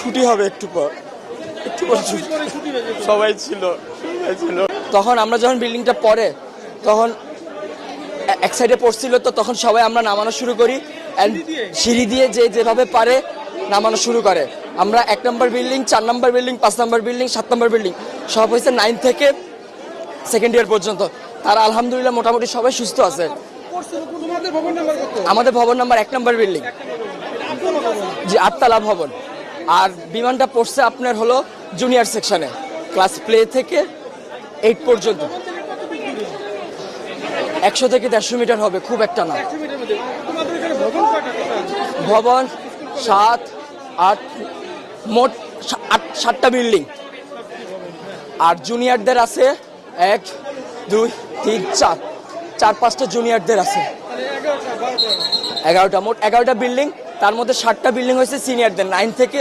ছুটি হবে একটু পর সবাই ছিল তখন আমরা যখন বিল্ডিংটা পড়ে তখন এক সাইডে পড়ছিল, তো তখন সবাই আমরা নামানো শুরু করি, সিঁড়ি দিয়ে যেভাবে পারে নামানো শুরু করে। আমরা 1 নম্বর বিল্ডিং, 4 নম্বর বিল্ডিং, 5 নম্বর বিল্ডিং, 7 নম্বর বিল্ডিং সব হয়েছে 9 থেকে সেকেন্ড ইয়ার পর্যন্ত। তারা আলহামদুলিল্লাহ মোটামুটি সবাই সুস্থ আছে। আমাদের ভবন নাম্বার 1 নম্বর বিল্ডিং, জি 8 তলা ভবন। আর বিমানটা পড়ছে আপনার হলো জুনিয়র সেকশনে, ক্লাস প্লে থেকে 8 পর্যন্ত। 100 থেকে 150 মিটার হবে, খুব একটা না। ভবন 7, 8, মোট 7টা বিল্ডিং। আর জুনিয়রদের আছে 1, 2, 3, 4-5টা জুনিয়রদের আছে। 11টা, মোট 11টা বিল্ডিং। তার মধ্যে 7টা বিল্ডিং হয়েছে সিনিয়রদের, 9 থেকে